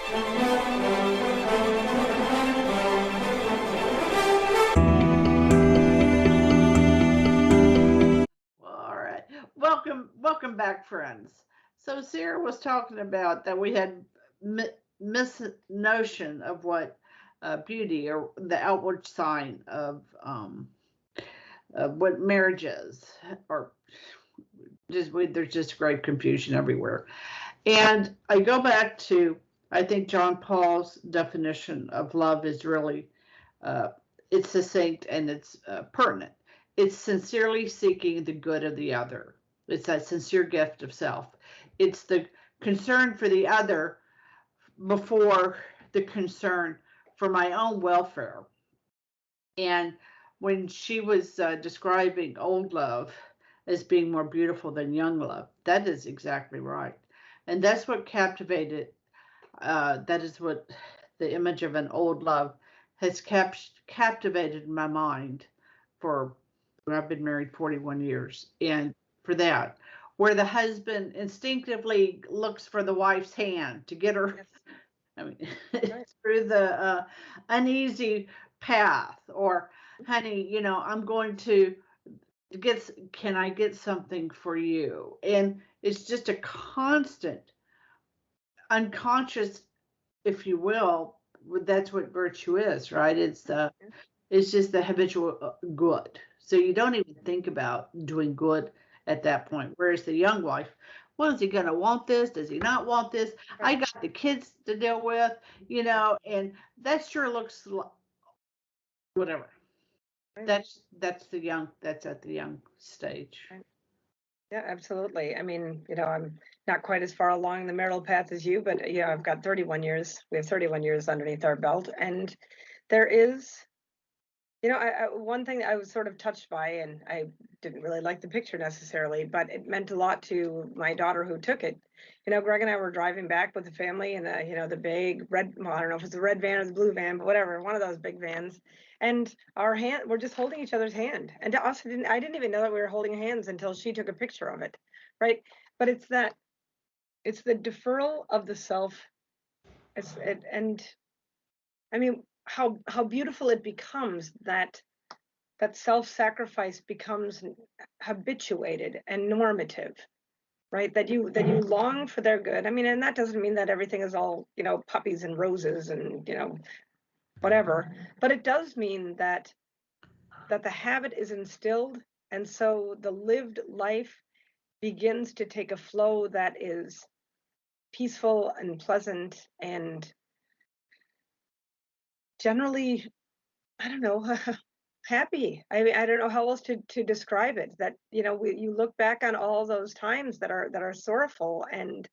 All right. Welcome back, friends. So Sarah was talking about that we had mi- misnotion of what beauty or the outward sign of what marriage is, or there's just great confusion everywhere. And I go back to, I think John Paul's definition of love is really uh, it's succinct and it's pertinent. It's sincerely seeking the good of the other. It's that sincere gift of self. It's the concern for the other before the concern for my own welfare. And when she was describing old love as being more beautiful than young love, that is exactly right. And that's what captivated, that is what the image of an old love has captivated my mind for, I've been married 41 years. And for that, where the husband instinctively looks for the wife's hand to get her, Yes. I mean, Right. through the uneasy path, or honey, I'm going to get, can I get something for you? And it's just a constant, unconscious, if you will, that's what virtue is, right? It's just the habitual good. So you don't even think about doing good at that point. Whereas the young wife, well, is he going to want this? Does he not want this? I Right. got the kids to deal with, and that sure looks whatever. Right. That's at the young stage. Right. Yeah, absolutely. I mean, I'm not quite as far along the marital path as you, but yeah, I've got 31 years. We have 31 years underneath our belt, and there is, one thing that I was sort of touched by, and I didn't really like the picture necessarily, but it meant a lot to my daughter who took it. Greg and I were driving back with the family in the big red, well, I don't know if it's the red van or the blue van, but whatever, one of those big vans. And we're just holding each other's hand. And to us, I didn't even know that we were holding hands until she took a picture of it, right? But it's the deferral of the self. And I mean, how beautiful it becomes that self-sacrifice becomes habituated and normative, right? That you long for their good. I mean, and that doesn't mean that everything is all, puppies and roses and, whatever, but it does mean that the habit is instilled, and so the lived life begins to take a flow that is peaceful and pleasant and generally, I don't know, happy. I mean, I don't know how else to describe it. That you look back on all those times that are sorrowful, and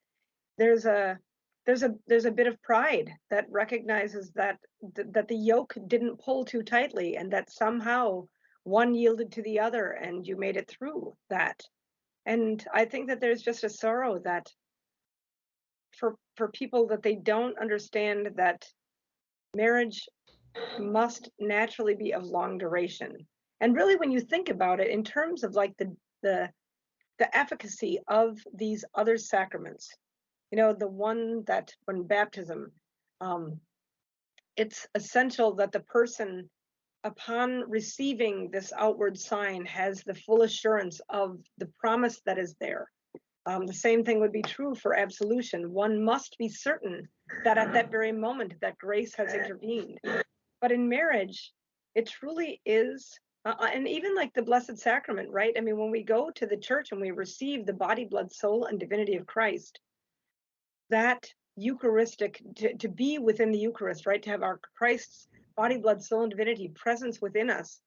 there's a there's a bit of pride that recognizes that the yoke didn't pull too tightly, and that somehow one yielded to the other, and you made it through that. And I think that there's just a sorrow that for people that they don't understand that marriage must naturally be of long duration. And really, when you think about it in terms of like the the efficacy of these other sacraments, the one that when baptism, um, it's essential that the person, upon receiving this outward sign, has the full assurance of the promise that is there. The same thing would be true for absolution. One must be certain that at that very moment that grace has intervened. But in marriage, it truly is, and even like the Blessed Sacrament, right? I mean, when we go to the church and we receive the body, blood, soul, and divinity of Christ, that Eucharistic, to be within the Eucharist, right? To have our Christ's body, blood, soul, and divinity presence within us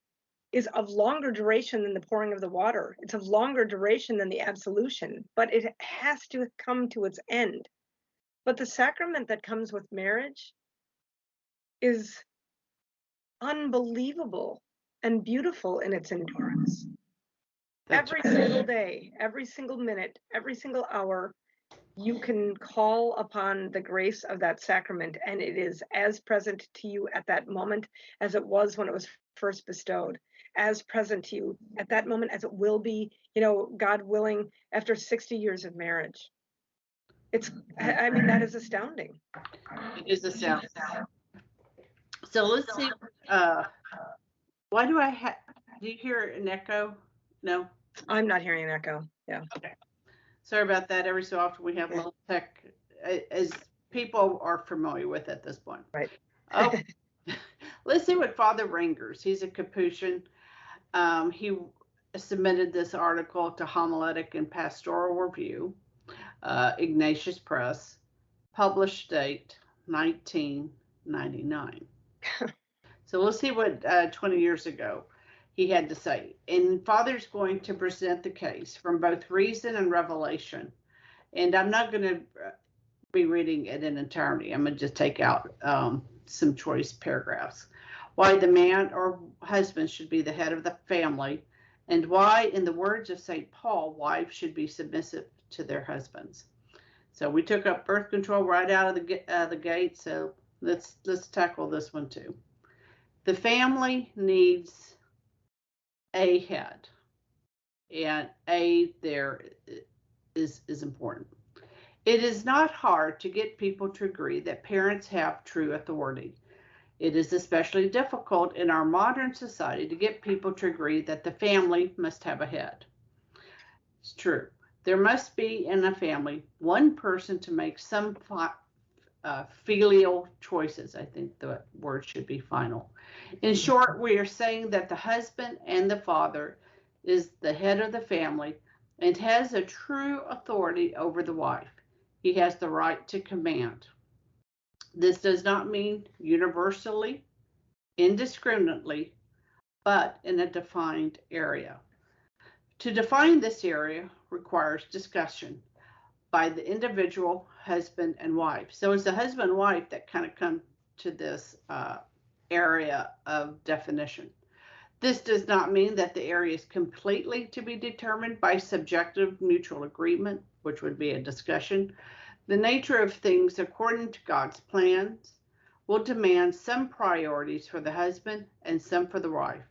is of longer duration than the pouring of the water. It's of longer duration than the absolution, but it has to come to its end. But the sacrament that comes with marriage is unbelievable and beautiful in its endurance. That's Every right. single day, every single minute, every single hour, you can call upon the grace of that sacrament, and it is as present to you at that moment as it was when it was first bestowed, as present to you at that moment as it will be, God willing, after 60 years of marriage. I mean, that is astounding. It is a sound. So let's see. Why do I have? Do you hear an echo? No. I'm not hearing an echo. Yeah. Okay. Sorry about that. Every so often we have a little tech, as people are familiar with at this point. Right. Oh, let's see what Father Rangers. He's a Capuchin. He submitted this article to Homiletic and Pastoral Review, Ignatius Press, published date 1999. So let's see what 20 years ago he had to say. And Father's going to present the case from both reason and revelation. And I'm not going to be reading it in entirety. I'm going to just take out some choice paragraphs. Why the man or husband should be the head of the family, and why, in the words of St. Paul, wives should be submissive to their husbands. So we took up birth control right out of the gate. So let's tackle this one too. The family needs a head, and a there is important. It is not hard to get people to agree that parents have true authority. It is especially difficult in our modern society to get people to agree that the family must have a head. It's true. There must be in a family one person to make some filial choices. I think the word should be final. In short, we are saying that the husband and the father is the head of the family and has a true authority over the wife. He has the right to command. This does not mean universally, indiscriminately, but in a defined area. To define this area requires discussion by the individual husband and wife. So it's the husband and wife that kind of come to this area of definition. This does not mean that the area is completely to be determined by subjective mutual agreement, which would be a discussion. The nature of things according to God's plans will demand some priorities for the husband and some for the wife.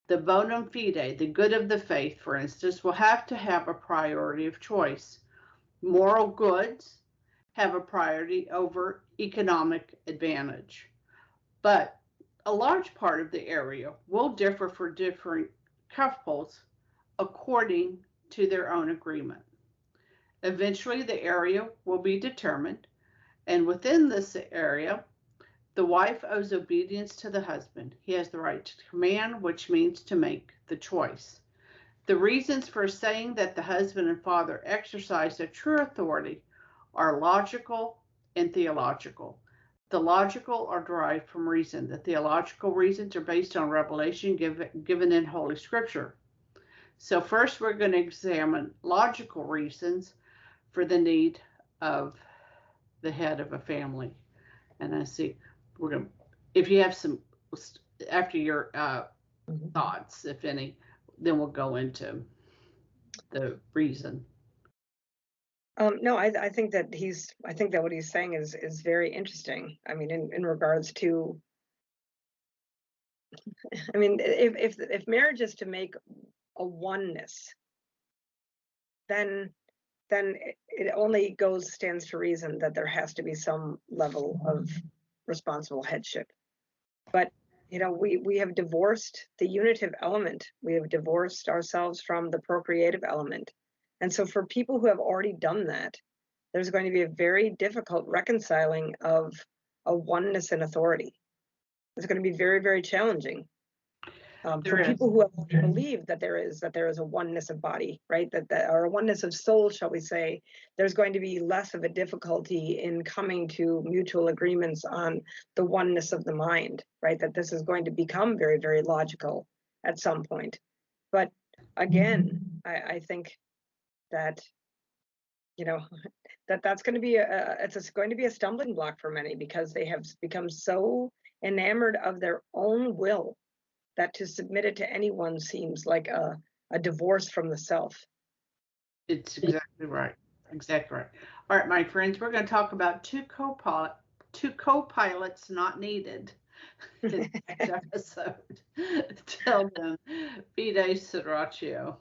The bonum fide, the good of the faith, for instance, will have to have a priority of choice. Moral goods have a priority over economic advantage. But a large part of the area will differ for different couples according to their own agreement. Eventually, the area will be determined, and within this area, the wife owes obedience to the husband. He has the right to command, which means to make the choice. The reasons for saying that the husband and father exercise a true authority are logical and theological. The logical are derived from reason. The theological reasons are based on revelation given in Holy Scripture. So first we're going to examine logical reasons for the need of the head of a family. And I see we're going to, if you have some, after your thoughts, if any, then we'll go into the reason. No, I think that what he's saying is very interesting. I mean, in regards to, I mean, if marriage is to make a oneness, then it only stands to reason that there has to be some level of responsible headship. But we have divorced the unitive element. We have divorced ourselves from the procreative element. And so for people who have already done that, there's going to be a very difficult reconciling of a oneness in authority. It's going to be very, very challenging. For people who have believed that there is a oneness of body, right? Or a oneness of soul, shall we say, there's going to be less of a difficulty in coming to mutual agreements on the oneness of the mind, right? That this is going to become very, very logical at some point. But again, I think that that's going to be it's going to be a stumbling block for many, because they have become so enamored of their own will that to submit it to anyone seems like a divorce from the self. It's exactly right. Exactly right. All right, my friends, we're going to talk about two co-pilots not needed in the next episode. Till then, Fide Serratio.